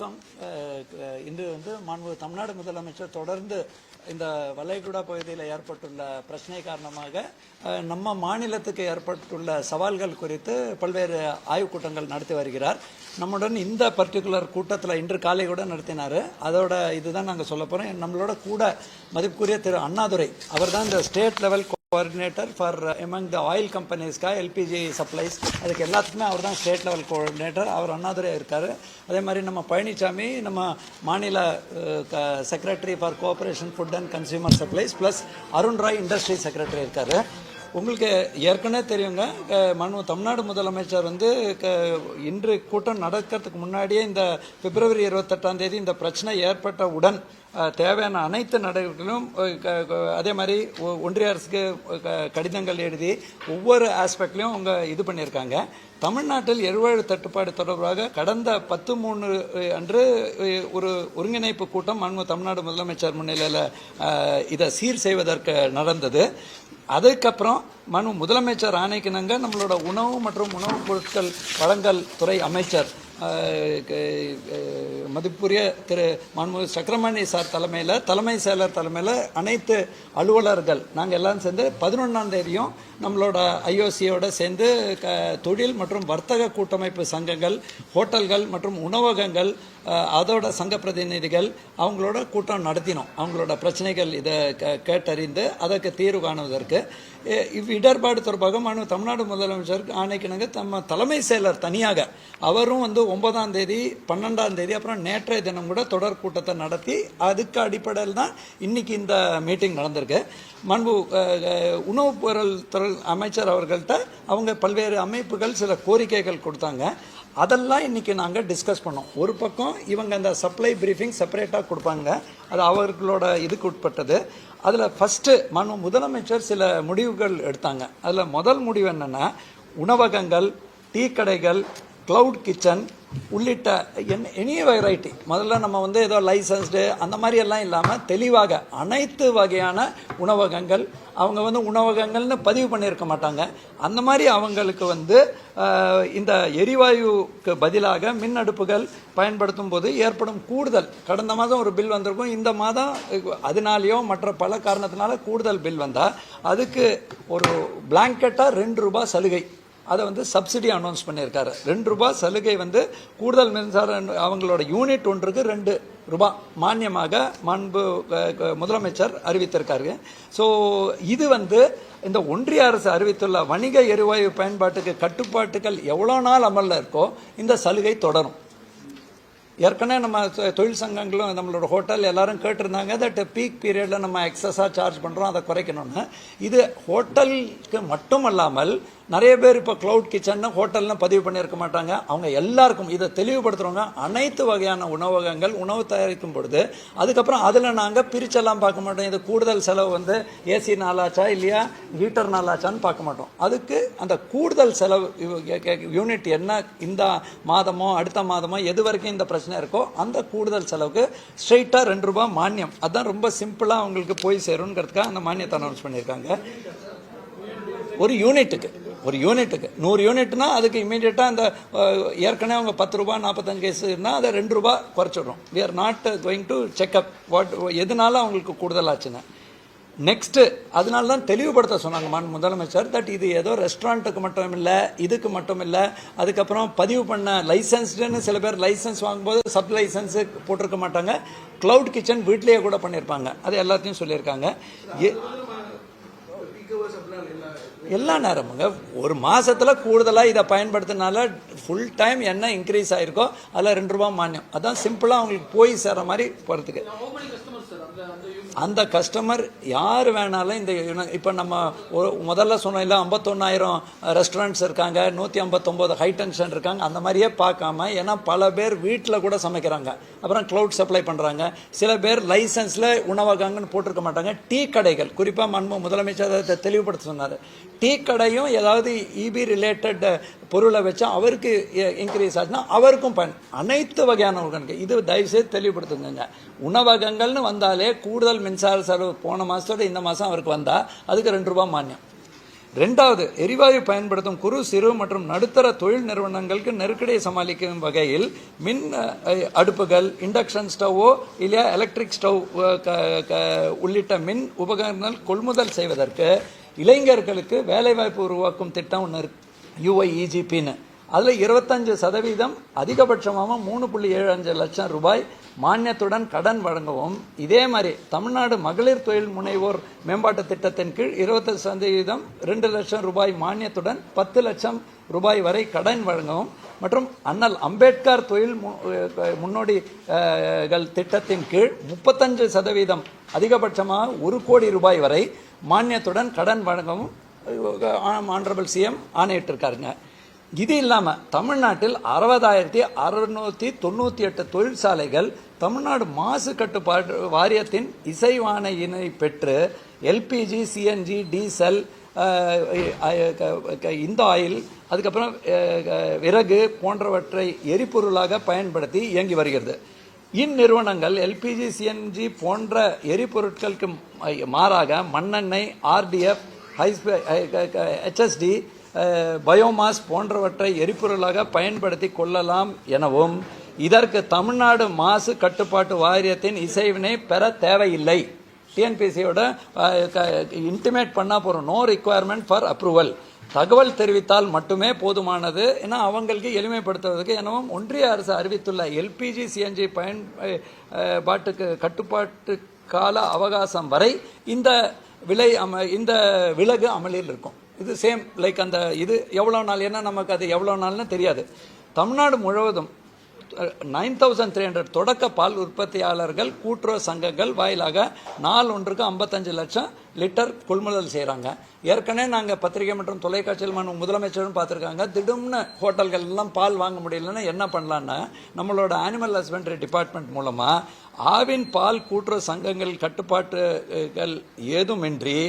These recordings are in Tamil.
வணக்கம். இன்று மாண்பு தமிழ்நாடு முதலமைச்சர் தொடர்ந்து இந்த வளைகுடா பகுதியில் ஏற்பட்டுள்ள பிரச்சனை காரணமாக நம்ம மாநிலத்துக்கு ஏற்பட்டுள்ள சவால்கள் குறித்து பல்வேறு ஆய்வுக் கூட்டங்கள் நடத்தி வருகிறார். நம்முடன் இந்த பர்டிகுலர் கூட்டத்தில் இன்று காலை கூட நடத்தினார். அதோட இதுதான் நாங்கள் சொல்ல போகிறோம். நம்மளோட கூட மதிப்புக்குரிய திரு அண்ணாதுரை, அவர் தான் இந்த state level coordinator for among the oil கம்பெனிஸ்க்கா எல்பிஜி சப்ளைஸ், அதுக்கு எல்லாத்துக்குமே அவர் தான் ஸ்டேட் லெவல் கோஆர்டினேட்டர். அவர் அண்ணாதுரை இருக்கார். அதே மாதிரி நம்ம பழனிசாமி நம்ம மாநில secretary for cooperation food and consumer supplies plus Arun Roy industry secretary இருக்கார். உங்களுக்கு ஏற்கனவே தெரியுங்க, தமிழ்நாடு முதலமைச்சர் இன்று கூட்டம் நடக்கிறதுக்கு முன்னாடியே இந்த பிப்ரவரி 28 இந்த பிரச்சனை ஏற்பட்டவுடன் தேவையான அனைத்து நடவடிக்கைகளும் அதே மாதிரி ஒன்றிய அரசுக்கு கடிதங்கள் எழுதி ஒவ்வொரு ஆஸ்பெக்ட்லையும் அவங்க இது பண்ணியிருக்காங்க. தமிழ்நாட்டில் எரிவாயு தட்டுப்பாடு தொடர்பாக கடந்த 10/3 அன்று ஒரு ஒருங்கிணைப்பு கூட்டம் தமிழ்நாடு முதலமைச்சர் முன்னிலையில் இதை சீர் செய்வதற்கு நடந்தது. அதுக்கப்புறம் முதலமைச்சர் ஆணைக்கிணங்க நம்மளோட உணவு மற்றும் உணவுப் பொருட்கள் வழங்கல் துறை அமைச்சர் மதிப்புரிய திரு மாண்புமிகு சக்கரமணி சார் தலைமையில், தலைமை செயலர் தலைமையில் அனைத்து அலுவலர்கள் நாங்கள் எல்லாம் சேர்ந்து 11ஆம் தேதியும் நம்மளோட ஐஓசியோட சேர்ந்து தொழில் மற்றும் வர்த்தக கூட்டமைப்பு சங்கங்கள், ஹோட்டல்கள் மற்றும் உணவகங்கள், அதோட சங்க பிரதிநிதிகள் அவங்களோட கூட்டம் நடத்தினோம். அவங்களோட பிரச்சனைகள் இதை கேட்டறிந்து அதற்கு தீர்வு காணுவதற்கு இடர்பாடு தொடர்பாக தமிழ்நாடு முதலமைச்சர் ஆணைக்கிணங்க நம்ம தலைமை செயலர் தனியாக அவரும் 9ஆம் தேதி 12ஆம் தேதி அப்புறம் நேற்றைய தினம் கூட தொடர் கூட்டத்தை நடத்தி அதுக்கு அடிப்படையில் தான் இன்னைக்கு இந்த மீட்டிங் நடந்திருக்கு. மாண்பு உணவுப் பொருள் துறை அமைச்சர் அவர்கள்ட்ட அவங்க பல்வேறு அமைப்புகள் சில கோரிக்கைகள் கொடுத்தாங்க. அதெல்லாம் இன்றைக்கி நாங்கள் டிஸ்கஸ் பண்ணோம். ஒரு பக்கம் இவங்க அந்த சப்ளை பிரீஃபிங் செப்பரேட்டாக கொடுப்பாங்க, அது அவர்களோட இதுக்கு உட்பட்டது. அதில் ஃபஸ்ட்டு முதலமைச்சர் சில முடிவுகள் எடுத்தாங்க. அதில் முதல் முடிவு என்னென்னா, உணவகங்கள், டீ கடைகள், கிளவுட் கிச்சன் உள்ளிட்ட எனி வெரைட்டி, முதல்ல நம்ம ஏதோ லைசன்ஸ்டு அந்த மாதிரி எல்லாம் இல்லாமல் தெளிவாக அனைத்து வகையான உணவகங்கள், அவங்க உணவகங்கள்னு பதிவு பண்ணியிருக்க மாட்டாங்க, அந்த மாதிரி அவங்களுக்கு இந்த எரிவாயுக்கு பதிலாக மின் அடுப்புகள் பயன்படுத்தும் போது ஏற்படும் கூடுதல், கடந்த மாதம் ஒரு பில் வந்திருக்கும், இந்த மாதம் அதனாலேயோ மற்ற பல காரணத்தினால கூடுதல் பில் வந்தால் அதுக்கு ஒரு பிளாங்கெட்டாக ₹2 சலுகை, அதை சப்சிடி அனௌன்ஸ் பண்ணியிருக்காரு. ₹2 சலுகை கூடுதல் மின்சாரம் அவங்களோட யூனிட் ஒன்றுக்கு ₹2 மானியமாக மாண்பு முதலமைச்சர் அறிவித்திருக்காரு. ஸோ இது இந்த ஒன்றிய அரசு அறிவித்துள்ள வணிக எரிவாயு பயன்பாட்டுக்கு கட்டுப்பாட்டுகள் எவ்வளோ நாள் அமலில் இருக்கோ இந்த சலுகை தொடரும். ஏற்கனவே நம்ம தொழில் சங்கங்களும் நம்மளோட ஹோட்டல் எல்லாரும் கேட்டிருந்தாங்க, தட் பீக் பீரியடில் நம்ம எக்ஸஸாக சார்ஜ் பண்ணுறோம், அதை குறைக்கணும்னு. இது ஹோட்டலுக்கு மட்டும் அல்லாமல் நிறைய பேர் இப்போ கிளவுட் கிச்சன்னு ஹோட்டல்னு பதிவு பண்ணியிருக்க மாட்டாங்க. அவங்க எல்லாருக்கும் இதை தெளிவுபடுத்துகிறவங்க அனைத்து வகையான உணவகங்கள் உணவு தயாரிக்கும் பொழுது அதுக்கப்புறம் அதில் நாங்கள் பிரிச்செல்லாம் பார்க்க மாட்டோம். இது கூடுதல் செலவு ஏசி நாளாச்சா இல்லையா ஹீட்டர் நாளாச்சான்னு பார்க்க மாட்டோம். அதுக்கு அந்த கூடுதல் செலவு யூனிட் என்ன, இந்த மாதமோ அடுத்த மாதமோ எது வரைக்கும் இந்த பிரச்சனை இருக்கோ அந்த கூடுதல் செலவுக்கு ஸ்ட்ரெயிட்டாக ₹2 மானியம். அதுதான் ரொம்ப சிம்பிளாக அவங்களுக்கு போய் சேருங்கிறதுக்காக அந்த மானியத்தை அனௌன்ஸ் பண்ணியிருக்காங்க. ஒரு யூனிட்டுக்கு 100 யூனிட்னா அதுக்கு இமீடியட்டாக அந்த ஏற்கனவே அவங்க ₹10 45 கேஸ் இருந்தால் அதை ₹2 குறைச்சிடுறோம். We are not going to check up what எதனால அவங்களுக்கு கூடுதலாச்சுன்னு. நெக்ஸ்ட்டு அதனால தான் தெளிவுபடுத்த சொன்னாங்க முதலமைச்சர், தட் இது ஏதோ ரெஸ்டாரண்ட்டுக்கு மட்டும் இல்லை, இதுக்கு மட்டும் இல்லை, அதுக்கப்புறம் பதிவு பண்ண லைசன்ஸ்டுன்னு சில பேர் லைசன்ஸ் வாங்கும்போது சப் லைசன்ஸு போட்டிருக்க மாட்டாங்க, கிளவுட் கிச்சன் வீட்லேயே கூட பண்ணியிருப்பாங்க, அது எல்லாத்தையும் சொல்லியிருக்காங்க. எல்லா நேரமுங்க ஒரு மாதத்தில் கூடுதலாக இதை பயன்படுத்தினால ஃபுல் டைம் என்ன இன்க்ரீஸ் ஆகிருக்கோ அதில் ₹2 மானியம். அதான் சிம்பிளாக அவங்களுக்கு போய் சேர்ற மாதிரி போகிறதுக்கு. அந்த கஸ்டமர் யார் வேணாலும் இந்த இப்போ நம்ம முதல்ல சொன்னோம் இல்லை 51,000 ரெஸ்டாரண்ட்ஸ் இருக்காங்க, 159 ஹை டென்ஷன் இருக்காங்க, அந்த மாதிரியே பார்க்காம, ஏன்னா பல பேர் வீட்டில் கூட சமைக்கிறாங்க, அப்புறம் க்ளவுட் சப்ளை பண்ணுறாங்க, சில பேர் லைசன்ஸில் உணவகங்கன்னு போட்டிருக்க மாட்டாங்க. டீ கடைகள் குறிப்பாக முதலமைச்சர் அதை தெளிவுபடுத்த சொன்னார். டீ கடையும் ஏதாவது இபி ரிலேட்டட் பொருளை வச்சா அவருக்கு இன்க்ரீஸ் ஆச்சுன்னா அவருக்கும் அனைத்து வகையான உணவகங்கள் இது தயவுசெய்து தெளிவுபடுத்துங்க. உணவகங்கள்னு வந்தாலே கூடுதல் மின்சார செலவு போன மாதத்தோட இந்த மாதம் அவருக்கு வந்தால் அதுக்கு ₹2 மானியம். ரெண்டாவது, எரிவாயு பயன்படுத்தும் குறு சிறு மற்றும் நடுத்தர தொழில் நிறுவனங்களுக்கு நெருக்கடியை சமாளிக்கும் வகையில் மின் அடுப்புகள், இண்டக்ஷன் ஸ்டவ்வோ இல்லையா எலக்ட்ரிக் ஸ்டவ் உள்ளிட்ட மின் உபகரணங்கள் கொள்முதல் செய்வதற்கு இளைஞர்களுக்கு வேலைவாய்ப்பு உருவாக்கும் திட்டம் ஒன்று இருக்கு, UIEGPன்னு. அதில் 25% அதிகபட்சமாக 3.75 லட்சம் ரூபாய் மானியத்துடன் கடன் வழங்கவும், இதே மாதிரி தமிழ்நாடு மகளிர் தொழில் முனைவோர் மேம்பாட்டு திட்டத்தின் கீழ் 20% 2 லட்சம் ரூபாய் மானியத்துடன் 10 லட்சம் ரூபாய் வரை கடன் வழங்கவும் மற்றும் அண்ணல் அம்பேத்கர் தொழில் முன்னோடிகள் திட்டத்தின் கீழ் 35% அதிகபட்சமாக 1 கோடி ரூபாய் வரை மானியத்துடன் கடன் வழங்கவும் ஆனரபிள் CM ஆணையிட்டிருக்காருங்க. இது இல்லாமல் தமிழ்நாட்டில் 60,698 தொழிற்சாலைகள் தமிழ்நாடு மாசு கட்டுப்பாடு வாரியத்தின் இசைவாணையினை பெற்று LPG, CNG, டீசல், இந்த ஆயில், அதுக்கப்புறம் விறகு போன்றவற்றை எரிபொருளாக பயன்படுத்தி இயங்கி வருகிறது. இந்நிறுவனங்கள் LPG, CNG போன்ற எரிபொருட்களுக்கு மாறாக மண்ணெண்ணெய், RDF, HSD, பயோமாஸ் போன்றவற்றை எரிபொருளாக பயன்படுத்தி கொள்ளலாம் எனவும், இதற்கு தமிழ்நாடு மாசு கட்டுப்பாட்டு வாரியத்தின் இசைவினை பெற தேவையில்லை. TNPSCயோட இன்டிமேட் பண்ணால் போகிறோம், நோ ரிக்குவயர்மெண்ட் ஃபார் அப்ரூவல். தகவல் தெரிவித்தால் மட்டுமே போதுமானது ஏன்னா அவங்களுக்கு எளிமைப்படுத்துவதற்கு எனவும் ஒன்றிய அரசு அறிவித்துள்ள LPG, CNG பயன்பாட்டுக்கு கட்டுப்பாட்டு கால அவகாசம் வரை இந்த விலகு அமலில் இருக்கும். இது சேம் லைக் அந்த இது எவ்வளோ நாள், ஏன்னா நமக்கு அது எவ்வளோ நாள்னு தெரியாது. தமிழ்நாடு முழுவதும் 9,300 தொடக்க பால் உற்பத்தியாளர்கள் கூட்டுறவு சங்கங்கள் வாயிலாக நாள் ஒன்றுக்கு 55 லட்சம் லிட்டர் கொள்முதல் செய்கிறாங்க. ஏற்கனவே நாங்கள் பத்திரிகை மற்றும் தொலைக்காட்சியில் முதலமைச்சரும் பார்த்துருக்காங்க. திடீர்னு ஹோட்டல்கள் எல்லாம் பால் வாங்க முடியலன்னா என்ன பண்ணலான்னா, நம்மளோட அனிமல் ஹஸ்பண்டரி டிபார்ட்மெண்ட் மூலமாக ஆவின் பால் கூட்டுறவு சங்கங்கள் கட்டுப்பாட்டுகள் ஏதுமின்றி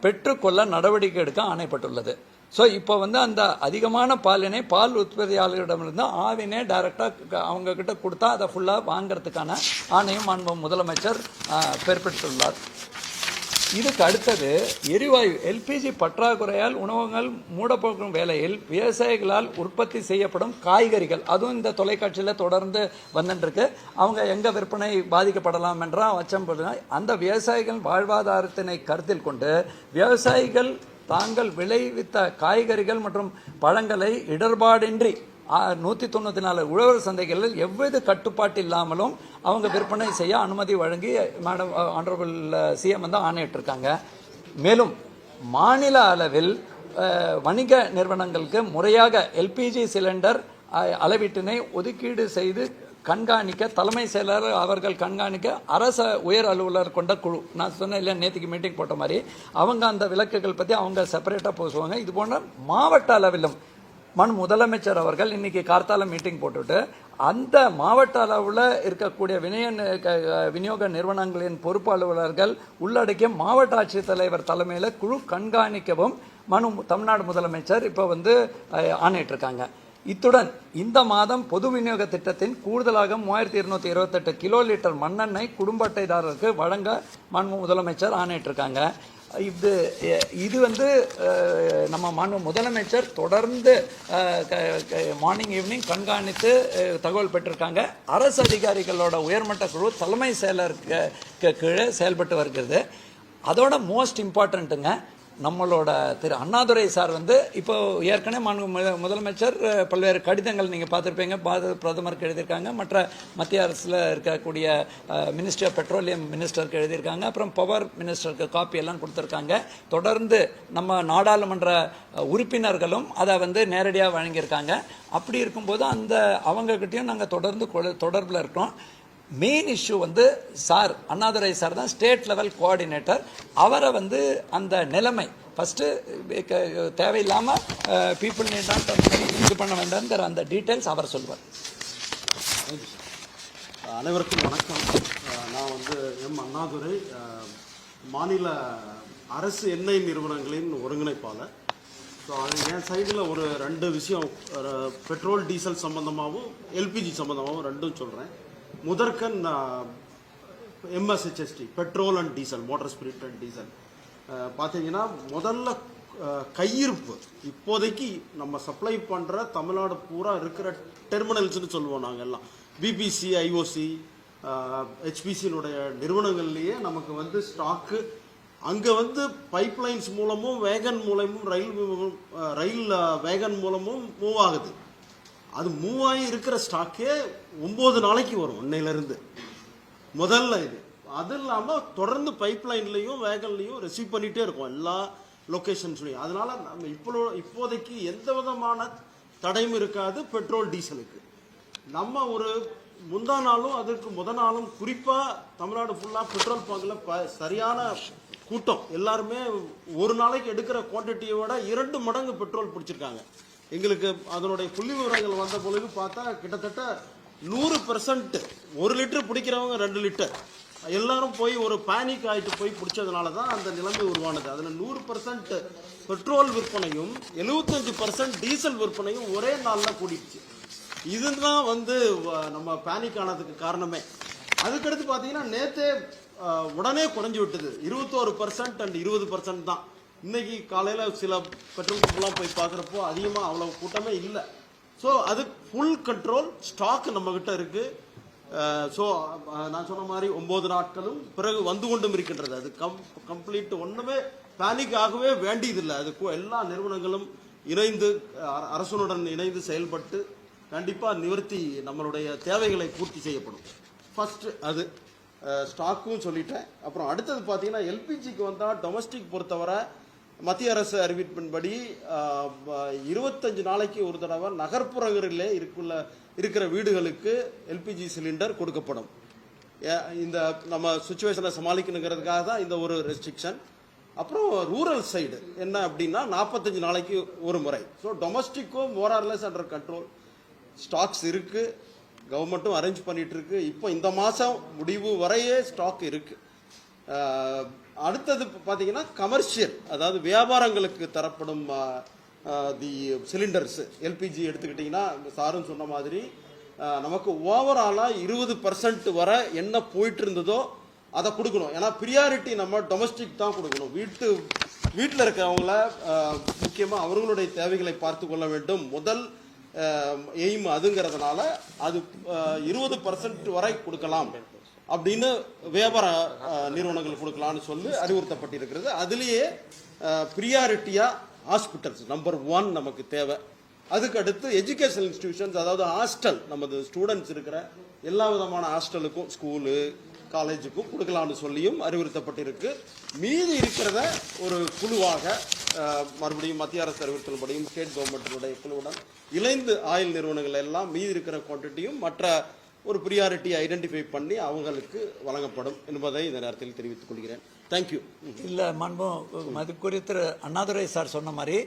பெற்றுக்கொள்ள நடவடிக்கை எடுக்க ஆணைப்பட்டுள்ளது. ஸோ இப்போ அந்த அதிகமான பாலினை பால் உற்பத்தியாளர்களிடமிருந்து ஆவினே டைரெக்டாக அவங்க கிட்ட கொடுத்தா அதை ஃபுல்லாக வாங்கிறதுக்கான ஆணையம் மாண்பு முதலமைச்சர் பிறப்பித்துள்ளார். இதுக்கு அடுத்தது எரிவாயு LPG பற்றாக்குறையால் உணவகங்கள் மூடப்போகும் வேளையில் விவசாயிகளால் உற்பத்தி செய்யப்படும் காய்கறிகள், அதுவும் இந்த தொலைக்காட்சியில் தொடர்ந்து வந்துருக்கு, அவங்க எங்கே விற்பனை பாதிக்கப்படலாம் என்றால் அச்சம் போடுங்க. அந்த விவசாயிகள் வாழ்வாதாரத்தினை கருத்தில் கொண்டு விவசாயிகள் தாங்கள் விளைவித்த காய்கறிகள் மற்றும் பழங்களை இடர்பாடின்றி 194 உழவர் சந்தைகளில் எவ்வித கட்டுப்பாட்டு இல்லாமலும் அவங்க விற்பனை செய்ய அனுமதி வழங்கி மேடம் ஆனரபிள் CM ஆணையிட்டிருக்காங்க. மேலும் மாநில அளவில் வணிக நிறுவனங்களுக்கு முறையாக LPG சிலிண்டர் அளவீட்டினை ஒதுக்கீடு செய்து கண்காணிக்க தலைமை செயலர் அவர்கள் கண்காணிக்க அரச உயர் அலுவலர் கொண்ட குழு, நான் சொன்னேன் இல்லை நேற்றுக்கு மீட்டிங் போட்ட மாதிரி, அவங்க அந்த விலக்குகள் பற்றி அவங்க செப்பரேட்டாக பேசுவாங்க. இது போன்ற மாவட்ட அளவிலும் முதலமைச்சர் அவர்கள் இன்னைக்கு கார்த்தால மீட்டிங் போட்டுட்டு அந்த மாவட்ட அளவில் இருக்கக்கூடிய விநியோக நிறுவனங்களின் பொறுப்பு அலுவலர்கள் உள்ளடக்கிய மாவட்ட ஆட்சித்தலைவர் தலைமையில் குழு கண்காணிக்கவும் தமிழ்நாடு முதலமைச்சர் இப்போ ஆணையிட்டிருக்காங்க. இத்துடன் இந்த மாதம் பொது விநியோக திட்டத்தின் கூடுதலாக 3228 கிலோ லிட்டர் மண்ணெண்ணெய் குடும்ப அட்டைதாரருக்கு வழங்க முதலமைச்சர் ஆணையிட்டிருக்காங்க. இது நம்ம மாண்பு முதலமைச்சர் தொடர்ந்து மார்னிங் ஈவினிங் கண்காணித்து தகவல் பெற்றிருக்காங்க. அரசு அதிகாரிகளோட உயர்மட்ட குழு தலைமை செயலருக்கு கீழே செயல்பட்டு வருகிறது. அதோட மோஸ்ட் இம்பார்ட்டண்ட்டுங்க, நம்மளோட திரு அண்ணாதுரை சார் இப்போ ஏற்கனவே முதலமைச்சர் பல்வேறு கடிதங்கள் நீங்கள் பார்த்துருப்பீங்க, பிரதமருக்கு எழுதியிருக்காங்க, மற்ற மத்திய அரசில் இருக்கக்கூடிய மினிஸ்ட்ரி ஆஃப் பெட்ரோலியம் மினிஸ்டருக்கு எழுதியிருக்காங்க, அப்புறம் பவர் மினிஸ்டருக்கு காப்பி எல்லாம் கொடுத்துருக்காங்க. தொடர்ந்து நம்ம நாடாளுமன்ற உறுப்பினர்களும் அதை நேரடியாக வழங்கியிருக்காங்க. அப்படி இருக்கும்போது அவங்கக்கிட்டையும் நாங்கள் தொடர்ந்து தொடர்பில் இருக்கோம். Main issue sir Annadurai sir தான் ஸ்டேட் லெவல் கோஆர்டினேட்டர். அவரை அந்த நிலைமை ஃபஸ்ட்டு தேவையில்லாமல் பீப்புள் இது பண்ண வேண்டாம்ங்கிற அந்த டீட்டெயில்ஸ் அவர் சொல்வார். அனைவருக்கும் வணக்கம். நான் எம் அண்ணாதுரை, மாநில அரசு எண்ணெய் நிறுவனங்களின் ஒருங்கிணைப்பாளர். ஸோ என் சைடில் ஒரு 2 விஷயம், பெட்ரோல் டீசல் சம்மந்தமாகவும் LPG சம்மந்தமாகவும் ரெண்டும் சொல்கிறேன். முதற்கண் MSHST petrol and diesel, motor spirit and diesel பார்த்தீங்கன்னா முதல்ல கையிருப்பு இப்போதைக்கு நம்ம சப்ளை பண்ணுற தமிழ்நாடு பூரா இருக்கிற டெர்மினல்ஸ்னு சொல்லுவோம் நாங்கள் எல்லாம் பிபிசி ஐஓசி ஹெச்பிசியினுடைய நிறுவனங்கள்லேயே நமக்கு வந்து ஸ்டாக்கு அங்கே வந்து பைப்லைன்ஸ் மூலமும் வேகன் மூலமும் ரயில் வேகன் மூலமும் மூவ் ஆகுது. அது மூவ் ஆகி இருக்கிற ஸ்டாக்கே 9 நாளைக்கு வரும் இன்னையிலேருந்து முதல்ல இது. அது இல்லாமல் தொடர்ந்து பைப்லைன்லையும் வேகன்லையும் ரிசீவ் பண்ணிகிட்டே இருக்கும் எல்லா லொக்கேஷன்ஸ்லையும். அதனால நம்ம இப்போதைக்கு எந்த விதமான தடையும் இருக்காது பெட்ரோல் டீசலுக்கு. நம்ம ஒரு முந்தா நாளும் அதற்கு நாளும் குறிப்பாக தமிழ்நாடு ஃபுல்லாக பெட்ரோல் பங்கில் சரியான கூட்டம். எல்லாருமே ஒரு நாளைக்கு எடுக்கிற குவான்டிட்டியை விட 2 மடங்கு பெட்ரோல் பிடிச்சிருக்காங்க. எங்களுக்கு அதனுடைய புள்ளி விவரங்கள் வந்த பொழுது பார்த்தா கிட்டத்தட்ட 100% 1 லிட்டர் பிடிக்கிறவங்க 2 லிட்டர் எல்லாரும் போய் ஒரு பேனிக் ஆகிட்டு போய் பிடிச்சதுனால தான் அந்த நிலைமை உருவானது. அதில் 100% பெட்ரோல் விற்பனையும் 75% டீசல் விற்பனையும் ஒரே நாளில் கூடிடுச்சு. இதுதான் வந்து நம்ம பேனிக் ஆனதுக்கு காரணமே. அதுக்கடுத்து பார்த்தீங்கன்னா நேற்றே உடனே குறைஞ்சி விட்டது. 21% அண்ட் 20% தான். இன்னைக்கு காலையில் சில பெட்ரோல் பம்ப்லாம் போய் பார்க்குறப்போ அதிகமாக அவ்வளோ கூட்டமே இல்லை. ஸோ அது ஃபுல் கண்ட்ரோல் ஸ்டாக் நம்மக்கிட்ட இருக்குது. ஸோ நான் சொன்ன மாதிரி 9 நாட்களும் பிறகு வந்து கொண்டும் இருக்கின்றது. அது கம்ப்ளீட் ஒன்றுமே பேனிக் ஆகவே வேண்டியதில்லை. அது எல்லா நிறுவனங்களும் இணைந்து அரசுடன் இணைந்து செயல்பட்டு கண்டிப்பாக நிவர்த்தி நம்மளுடைய தேவைகளை பூர்த்தி செய்யப்படும். ஃபஸ்ட்டு அது ஸ்டாக்கும் சொல்லிட்டேன். அப்புறம் அடுத்தது பார்த்தீங்கன்னா எல்பிஜிக்கு வந்தால் டொமஸ்டிக் பொறுத்தவரை மத்திய அரசு அறிவிப்பின்படி 25 நாளைக்கு ஒரு தடவை நகர்ப்புறங்களிலே இருக்கிற வீடுகளுக்கு எல்பிஜி சிலிண்டர் கொடுக்கப்படும். இந்த நம்ம சுச்சுவேஷனை சமாளிக்கணுங்கிறதுக்காக தான் இந்த ஒரு ரெஸ்ட்ரிக்ஷன். அப்புறம் ரூரல் சைடு என்ன அப்படின்னா 45 நாளைக்கு ஒரு முறை. So டொமஸ்டிக்கும் மோரார்லெஸ் under control. ஸ்டாக்ஸ் இருக்கு, கவர்மெண்ட்டும் அரேஞ்ச் பண்ணிட்டு இருக்கு. இப்போ இந்த மாதம் முடிவு வரையே ஸ்டாக் இருக்கு. அடுத்தது பார்த்தீங்கன்னா கமர்ஷியல், அதாவது வியாபாரங்களுக்கு தரப்படும் தி சிலிண்டர்ஸ் எல்பிஜி எடுத்துக்கிட்டிங்கன்னா சாரும் சொன்ன மாதிரி நமக்கு ஓவராலாக 20% வரை என்ன போயிட்டு இருந்ததோ அதை கொடுக்கணும். ஏன்னா ப்ரியாரிட்டி நம்ம டொமஸ்டிக் தான் கொடுக்கணும். வீட்டில் இருக்கிறவங்கள முக்கியமாக அவர்களுடைய தேவைகளை பார்த்து கொள்ள வேண்டும். முதல் எய்ம் அதுங்கிறதுனால அது 20% வரை கொடுக்கலாம் அப்படின்னு வியாபார நிறுவனங்கள் கொடுக்கலான்னு சொல்லி அறிவுறுத்தப்பட்டிருக்கிறது. அதுலேயே ப்ரியாரிட்டியாக ஹாஸ்பிட்டல்ஸ் நம்பர் 1 நமக்கு தேவை. அதுக்கு அடுத்து எஜுகேஷனல் இன்ஸ்டிடியூஷன்ஸ், அதாவது ஹாஸ்டல், நமது ஸ்டூடெண்ட்ஸ் இருக்கிற எல்லா விதமான ஹாஸ்டலுக்கும் ஸ்கூலு காலேஜுக்கும் கொடுக்கலான்னு சொல்லியும் அறிவுறுத்தப்பட்டிருக்கு. மீதி இருக்கிறத ஒரு குழுவாக மறுபடியும் மத்திய அரசு அறிவுறுத்தல்படியும் ஸ்டேட் கவர்மெண்ட்டினுடைய குழுவுடன் இணைந்து ஆயில் நிறுவனங்கள் எல்லாம் மீதி இருக்கிற குவான்டிட்டியும் மற்ற ஒரு ப்ரியாரிட்டி ஐடென்டிஃபை பண்ணி அவங்களுக்கு வழங்கப்படும் என்பதை இந்த நேரத்தில் தெரிவித்துக் கொள்கிறேன். தேங்க்யூ. இல்லை மதிப்புக்குரிய திரு அண்ணாதுரை சார் சொன்ன மாதிரி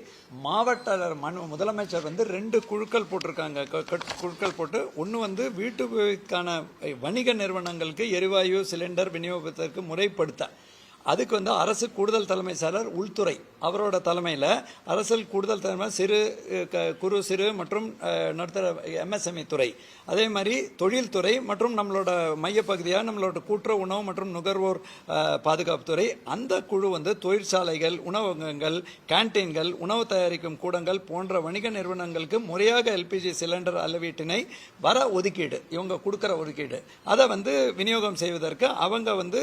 மாவட்ட முதலமைச்சர் வந்து 2 குழுக்கள் போட்டிருக்காங்க. குழுக்கள் போட்டு ஒன்று வந்து வீட்டுக்கான வணிக நிறுவனங்களுக்கு எரிவாயு சிலிண்டர் விநியோகத்திற்கு முறைப்படுத்த, அதுக்கு வந்து அரசு கூடுதல் தலைமை செயலர் உள்துறை அவரோட தலைமையில் அரசு கூடுதல் தலைமை குறு சிறு மற்றும் நடுத்தர எம்எஸ்எம்இ துறை, அதே மாதிரி தொழில்துறை மற்றும் நம்மளோட மையப்பகுதியாக நம்மளோட கூட்டுறவு உணவு மற்றும் நுகர்வோர் பாதுகாப்புத்துறை, அந்த குழு வந்து தொழிற்சாலைகள், உணவகங்கள், கேன்டீன்கள், உணவு தயாரிக்கும் கூடங்கள் போன்ற வணிக நிறுவனங்களுக்கு முறையாக எல்பிஜி சிலிண்டர் அளவீட்டினை வர ஒதுக்கீடு, இவங்க கொடுக்குற ஒதுக்கீடு, அதை வந்து விநியோகம் செய்வதற்கு அவங்க வந்து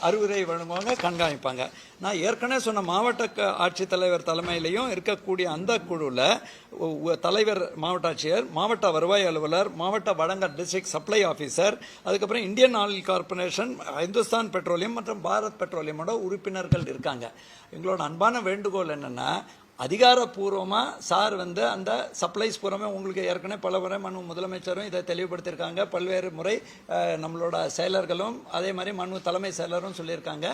அறிவுரை வழங்குவாங்க, கண்காணிப்பாங்க. நான் ஏற்கனவே சொன்ன மாவட்ட ஆட்சித்தலைவர் தலைமையிலையும் இருக்கக்கூடிய அந்த குழுவில் தலைவர் மாவட்ட ஆட்சியர், மாவட்ட வருவாய் அலுவலர், மாவட்ட வழங்கல் டிஸ்ட்ரிக்ட் சப்ளை ஆஃபீஸர், அதுக்கப்புறம் Indian oil corporation, Hindustan petroleum மற்றும் பாரத் பெட்ரோலியமோட உறுப்பினர்கள் இருக்காங்க. எங்களோட அன்பான வேண்டுகோள் என்னென்னா, அதிகாரப்பூர்வமாக சார் வந்து அந்த சப்ளைஸ் பூராமே உங்களுக்கு ஏற்கனவே பல முறை முதலமைச்சரும் இதை தெளிவுபடுத்தியிருக்காங்க. பல்வேறு முறை நம்மளோட செயலர்களும் அதே மாதிரி தலைமை செயலரும் சொல்லியிருக்காங்க.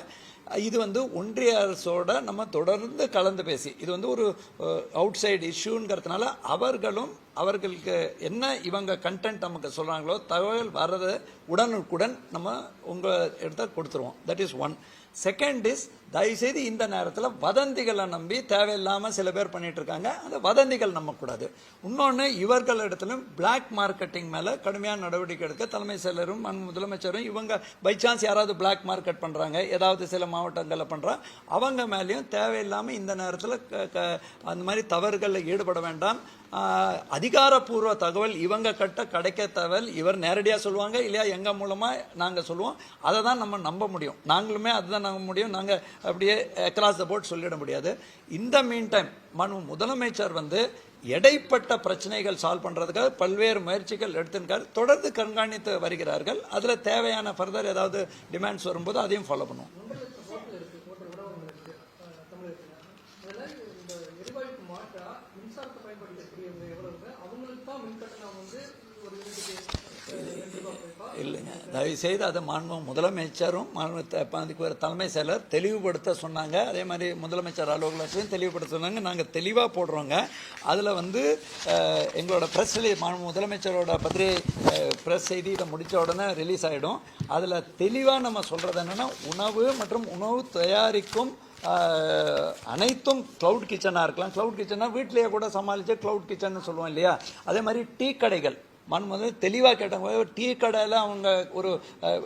இது வந்து ஒன்றிய அரசோட நம்ம தொடர்ந்து கலந்து பேசி, இது வந்து ஒரு அவுட் சைடு இஷ்யூங்கிறதுனால அவர்களுக்கு என்ன இவங்க கண்டென்ட் நமக்கு சொல்கிறாங்களோ தகவல் வர்றதை உடனுக்குடன் நம்ம உங்கள் இடத்த கொடுத்துருவோம். That is 1. செகண்ட் இஸ் தயவுசெய்து இந்த நேரத்தில் வதந்திகளை நம்பி தேவையில்லாமல் சில பேர் பண்ணிட்டு இருக்காங்க. அந்த வதந்திகள் நம்பக்கூடாது. இன்னொன்று, இவர்களிடத்திலும் பிளாக் மார்க்கெட்டிங் மேலே கடுமையான நடவடிக்கை எடுக்க தலைமை செயலரும் முதலமைச்சரும் இவங்க பை சான்ஸ் யாராவது பிளாக் மார்க்கெட் பண்ணுறாங்க, ஏதாவது சில மாவட்டங்களில் பண்ணுறாங்க, அவங்க மேலேயும் தேவையில்லாமல் இந்த நேரத்தில் அந்த மாதிரி தவறுகளில் ஈடுபட வேண்டாம். அதிகாரப்பூர்வ தகவல் இவங்க கிடைக்க தகவல் இவர் நேரடியாக சொல்லுவாங்க, இல்லையா எங்கள் மூலமாக நாங்கள் சொல்லுவோம். அதை தான் நம்ம நம்ப முடியும். நாங்களுமே அதுதான் நம்ப முடியும். நாங்கள் அப்படியே அக்ராஸ் த போர்ட் சொல்லிட முடியாது. இந்த மீன் டைம் முதலமைச்சர் இடைப்பட்ட பிரச்சனைகள் சால்வ் பண்ணுறதுக்காக பல்வேறு முயற்சிகள் எடுத்துருக்காரு. தொடர்ந்து கண்காணித்து வருகிறார்கள். அதில் தேவையான ஃபர்தர் ஏதாவது டிமாண்ட்ஸ் வரும்போது அதையும் ஃபாலோ பண்ணுவோம். இல்லைங்க, தயவுசெய்து அதை முதலமைச்சரும் தலைமை செயலர் தெளிவுபடுத்த சொன்னாங்க. அதே மாதிரி முதலமைச்சர் அலுவலகத்தையும் தெளிவுபடுத்த சொன்னாங்க. நாங்கள் தெளிவாக போடுறோங்க. அதில் எங்களோட ப்ரெஸ் முதலமைச்சரோட ப்ரெஸ் செய்தி இதை முடித்த உடனே ரிலீஸ் ஆகிடும். அதில் தெளிவாக நம்ம சொல்கிறது என்னென்னா, உணவு மற்றும் உணவு தயாரிக்கும் அனைத்தும் க்ளவுட் கிச்சனாக இருக்கலாம். க்ளவுட் கிச்சனாக வீட்டிலேயே கூட சமாளித்து க்ளவுட் கிச்சன்னு சொல்லுவோம் இல்லையா. அதே மாதிரி டீ கடைகள் தெளிவாக கேட்டாங்க. டீ கடையில் அவங்க ஒரு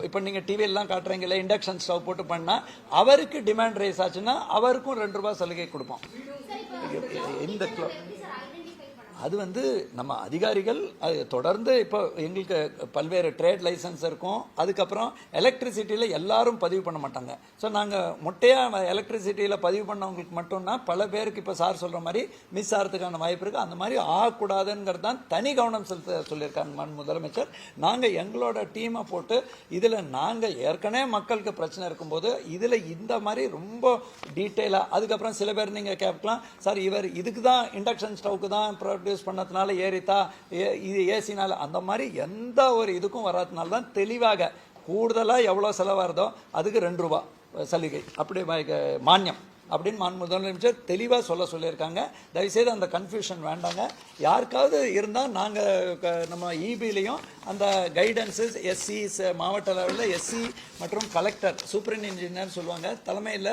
இப்போ நீங்கள் டிவியெல்லாம் காட்டுறீங்களே, இண்டக்ஷன் ஸ்டவ் போட்டு பண்ணால் அவருக்கு டிமாண்ட் ரைஸ் ஆச்சுன்னா அவருக்கும் ₹2 சலுகை கொடுப்போம். இந்த அது நம்ம அதிகாரிகள் தொடர்ந்து இப்போ எங்களுக்கு பல்வேறு ட்ரேட் லைசன்ஸ் இருக்கும். அதுக்கப்புறம் எலக்ட்ரிசிட்டியில் எல்லாரும் பதிவு பண்ண மாட்டாங்க. ஸோ நாங்கள் மொட்டையாக எலக்ட்ரிசிட்டியில் பதிவு பண்ணவங்களுக்கு மட்டும்னா பல பேருக்கு இப்போ சார் சொல்கிற மாதிரி மிஸ் ஆகிறதுக்கான வாய்ப்பு இருக்குது. அந்த மாதிரி ஆகக்கூடாதுங்கிறது தான் தனி கவனம் செலுத்த சொல்லியிருக்காங்க முதலமைச்சர். நாங்கள் எங்களோட டீமை போட்டு இதில் நாங்கள் ஏற்கனவே மக்களுக்கு பிரச்சனை இருக்கும்போது இதில் இந்த மாதிரி ரொம்ப டீட்டெயிலாக, அதுக்கப்புறம் சில பேர் நீங்கள் கேட்கலாம், சார் இவர் இதுக்கு தான் இண்டக்ஷன் ஸ்டவ்க்கு தான் ப்ரொடியூஸ் பண்ணதுனால ஏறித்தா, இது ஏசினால, அந்த மாதிரி எந்த ஒரு இதுக்கும் வராதனால தான் தெளிவாக கூடுதலாக எவ்வளோ செலவாகிறதோ அதுக்கு ₹2 சலுகை, அப்படி மானியம் அப்படின்னு முதலமைச்சர் தெளிவாக சொல்லியிருக்காங்க. தயவுசெய்து அந்த கன்ஃபியூஷன் வேண்டாங்க. யாருக்காவது இருந்தால் நாங்கள் நம்ம இபிலையும் அந்த கைடன்ஸஸ் எஸ்சிஸ் மாவட்ட லெவலில் எஸ்சி மற்றும் கலெக்டர் சூப்பரிண்ட் இன்ஜினியர் சொல்லுவாங்க, தலைமையில்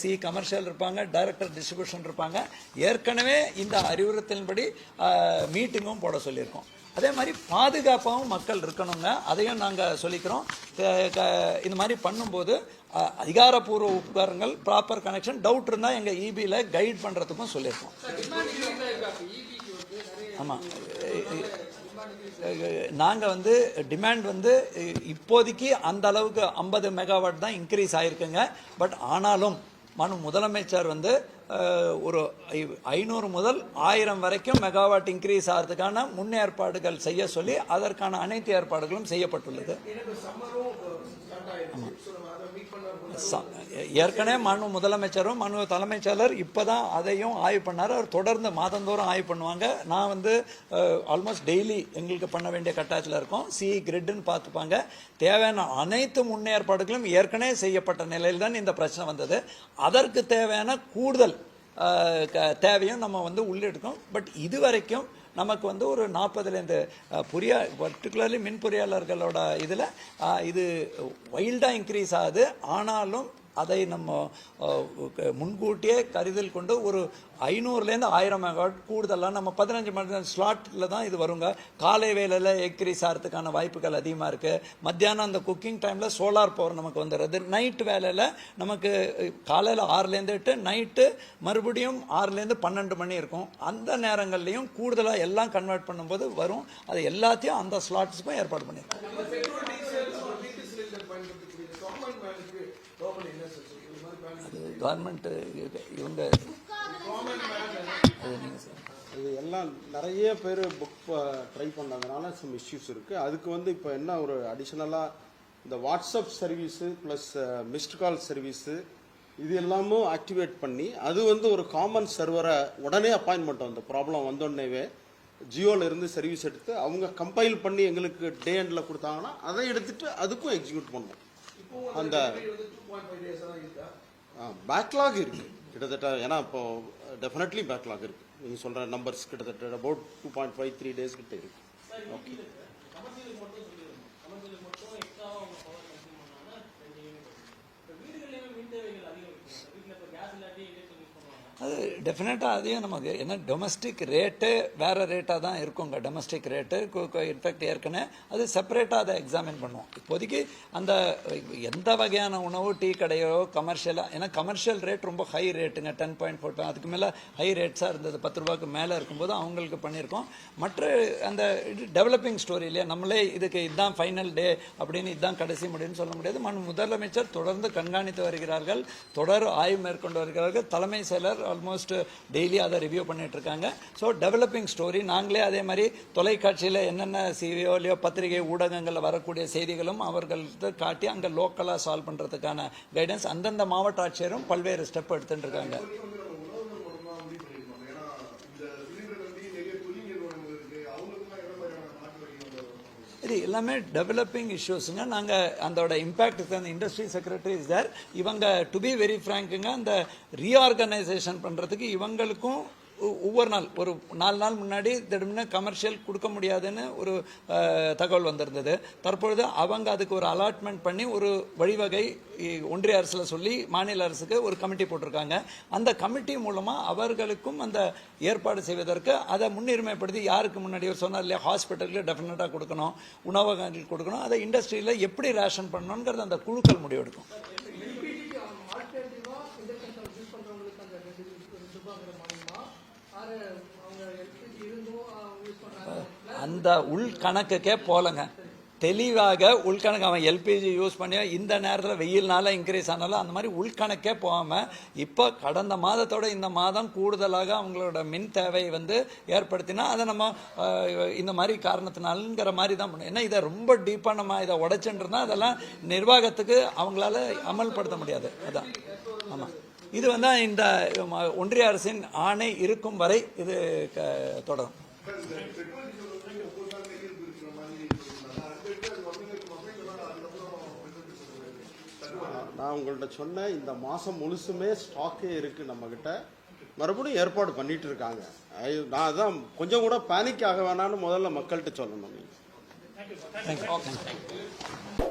சி கமர்ஷியல் இருப்பாங்க, டைரக்டர் டிஸ்ட்ரிபியூஷன் இருப்பாங்க. ஏற்கனவே இந்த அறிவுறுத்தலின்படி மீட்டிங்கும் போட சொல்லியிருக்கோம். அதே மாதிரி பாதுகாப்பாகவும் மக்கள் இருக்கணுங்க, அதையும் நாங்கள் சொல்லிக்கிறோம். இந்த மாதிரி பண்ணும்போது அதிகாரப்பூர்வ உபகரணங்கள் ப்ராப்பர் கனெக்ஷன், டவுட் இருந்தால் எங்கள் இபியில் கைட் பண்ணுறதுக்கும் சொல்லியிருக்கோம். ஆமாம், நாங்கள் டிமாண்ட் இப்போதைக்கு அந்த அளவுக்கு 50 மெகாவாட் தான் இன்க்ரீஸ் ஆகிருக்குங்க. பட் ஆனாலும் முதலமைச்சர் ஒரு 500 முதல் 1000 வரைக்கும் மெகாவாட் இன்க்ரீஸ் ஆகிறதுக்கான முன்னேற்பாடுகள் செய்ய சொல்லி அதற்கான அனைத்து ஏற்பாடுகளும் செய்யப்பட்டுள்ளது. ஏற்கனவே முதலமைச்சரும் தலைமைச் செயலர் இப்போதான் அதையும் ஆய்வு பண்ணார். அவர் தொடர்ந்து மாதந்தோறும் ஆய்வு பண்ணுவாங்க. நான் ஆல்மோஸ்ட் டெய்லி எங்களுக்கு பண்ண வேண்டிய கட்டாயத்தில் இருக்கும். கிரிட்னு பார்த்துப்பாங்க. தேவையான அனைத்து முன்னேற்பாடுகளும் ஏற்கனவே செய்யப்பட்ட நிலையில் தான் இந்த பிரச்சனை வந்தது. அதற்கு தேவையான கூடுதல் தேவையும் நம்ம உள்ளெடுக்கோம். பட் இதுவரைக்கும் நமக்கு ஒரு 40லேருந்து பர்டிகுலர்லி மின் பொறியாளர்களோட இதில் இது வைல்டாக இன்க்ரீஸ் ஆகுது. ஆனாலும் அதை நம்ம முன்கூட்டியே கருதல் கொண்டு ஒரு 500லேருந்து 1000 மெகாவாட் கூடுதலாக நம்ம 15 மணி ஸ்லாட்டில் தான் இது வருங்க. காலை வேலையில் இன்க்ரீஸ் ஆகிறதுக்கான வாய்ப்புகள் அதிகமாக இருக்குது. மத்தியானம் அந்த குக்கிங் டைமில் சோலார் பவர் நமக்கு வந்துடுறது. நைட்டு வேலையில் நமக்கு காலையில் 6லேருந்து 8, நைட்டு மறுபடியும் 6லேருந்து 12 மணி இருக்கும். அந்த நேரங்கள்லையும் கூடுதலாக எல்லாம் கன்வெர்ட் பண்ணும்போது வரும். அது எல்லாத்தையும் அந்த ஸ்லாட்ஸுக்கும் ஏற்பாடு பண்ணியிருக்கோம். கவர்மெண்ட் இவங்க இது எல்லாம் நிறைய பேர் புக் ட்ரை பண்ணதுனால சம் இஷ்யூஸ் இருக்குது. அதுக்கு இப்போ என்ன ஒரு அடிஷ்னலாக இந்த WhatsApp service plus missed call service இது எல்லாமும் ஆக்டிவேட் பண்ணி அது ஒரு காமன் சர்வரை உடனே அப்பாயின்மெண்ட் அந்த ப்ராப்ளம் வந்தோடனேவே ஜியோவில் இருந்து சர்வீஸ் எடுத்து அவங்க கம்பைல் பண்ணி எங்களுக்கு டே எண்டில் கொடுத்தாங்கன்னா அதை எடுத்துகிட்டு அதுக்கும் எக்ஸிக்யூட் பண்ணுவோம். அந்த பேக்லாக் இருக்குது கிட்டத்தட்ட. ஏன்னா இப்போ டெஃபினெட்லி பேக்லாக் இருக்குது. நீங்கள் சொல்கிற நம்பர்ஸ் கிட்டத்தட்ட அபவுட் 2.53 days கிட்ட இருக்குது. ஓகே, டெஃபினட்டாக அதையும் நமக்கு ஏன்னா டொமஸ்டிக் ரேட்டு வேறு ரேட்டாக தான் இருக்குங்க. டொமஸ்டிக் ரேட்டு இன்ஃபேக்ட் ஏற்கனவே அது செப்பரேட்டாக அதை எக்ஸாமின் பண்ணுவோம். இப்போதைக்கு அந்த எந்த வகையான உணவு டீ கடையோ கமர்ஷியலாக, ஏன்னா கமர்ஷியல் ரேட் ரொம்ப ஹை ரேட்டுங்க, 10.4 அதுக்கு மேலே ஹை ரேட்ஸாக இருந்தது, 10 ரூபாய்க்கு மேலே இருக்கும்போது அவங்களுக்கு பண்ணியிருக்கோம். மற்ற அந்த டெவலப்பிங் ஸ்டோரி இல்லையா, நம்மளே இதுக்கு இதுதான் ஃபைனல் டே அப்படின்னு இதுதான் கடைசி முடியும்னு சொல்ல முடியாது. முதலமைச்சர் தொடர்ந்து கண்காணித்து வருகிறார்கள், தொடர் ஆய்வு மேற்கொண்டு வருகிறார்கள். தலைமை செயலர் ஆல்மோஸ்ட் டெய்லி அதை ரிவ்யூ பண்ணிட்டு இருக்காங்க. ஸோ டெவலப்பிங் ஸ்டோரி நாங்களே அதே மாதிரி தொலைக்காட்சியில் என்னென்ன சிவியோலையோ பத்திரிகை ஊடகங்களில் வரக்கூடிய செய்திகளும் அவர்கள்ட்ட காட்டி அங்கே லோக்கலாக சால்வ் பண்ணுறதுக்கான கைடன்ஸ் அந்தந்த மாவட்ட ஆட்சியரும் பல்வேறு ஸ்டெப் எடுத்துட்டு இருக்காங்க. இது எல்லாமே டெவலப்பிங் இஷ்யூஸுங்க. நாங்கள் அதோட இம்பேக்ட் அந்த இண்டஸ்ட்ரி செக்ரட்டரி இஸ் தேர். இவங்க டு பி வெரி ஃப்ராங்க்குங்க, அந்த ரீஆர்கனைசேஷன் பண்ணுறதுக்கு இவங்களுக்கும் ஒவ்வொரு நாள் ஒரு 4 நாள் முன்னாடி திடீர்னு கமர்ஷியல் கொடுக்க முடியாதுன்னு ஒரு தகவல் வந்திருந்தது. தற்பொழுது அவங்க அதுக்கு ஒரு அலாட்மெண்ட் பண்ணி ஒரு வழிவகை ஒன்றிய அரசில் சொல்லி மாநில அரசுக்கு ஒரு கமிட்டி போட்டிருக்காங்க. அந்த கமிட்டி மூலமாக அவர்களுக்கும் அந்த ஏற்பாடு செய்வதற்கு அதை முன்னுரிமைப்படுத்தி யாருக்கு முன்னாடி ஒரு சொன்னார் இல்லையா, ஹாஸ்பிட்டலுக்கு டெஃபினட்டாக கொடுக்கணும், உணவகங்களுக்கு கொடுக்கணும், அதை இண்டஸ்ட்ரியில் எப்படி ரேஷன் பண்ணணுங்கிறது அந்த குழுக்கள் முடிவெடுக்கும். அந்த உள்கணக்குக்கே போலங்க, தெளிவாக உள்கணக்கு அவன் எல்பிஜி யூஸ் பண்ணி இந்த நேரத்தில் வெயில்னால இன்க்ரீஸ் ஆனாலும் அந்த மாதிரி உள்கணக்கே போகாமல் இப்போ கடந்த மாதத்தோட இந்த மாதம் கூடுதலாக அவங்களோட மின் தேவை ஏற்படுத்தினா அதை நம்ம இந்த மாதிரி காரணத்தினாலுங்கிற மாதிரி தான் பண்ணணும். ஏன்னா இதை ரொம்ப டீப்பாக நம்ம இதை உடைச்சுன்றதுனா அதெல்லாம் நிர்வாகத்துக்கு அவங்களால அமல்படுத்த முடியாது. அதான் ஆமாம், இது இந்த ஒன்றிய அரசின் ஆணை இருக்கும் வரை இது தொடரும். நான் உங்கள்கிட்ட சொன்னேன், இந்த மாதம் முழுசுமே ஸ்டாக்கே இருக்குது நம்மக்கிட்ட, மறுபடியும் ஏற்பாடு பண்ணிட்டு இருக்காங்க. நான் அதான் கொஞ்சம் கூட பேனிக் ஆக வேணான்னு முதல்ல மக்கள்கிட்ட சொல்லணும். தேங்க்யூ.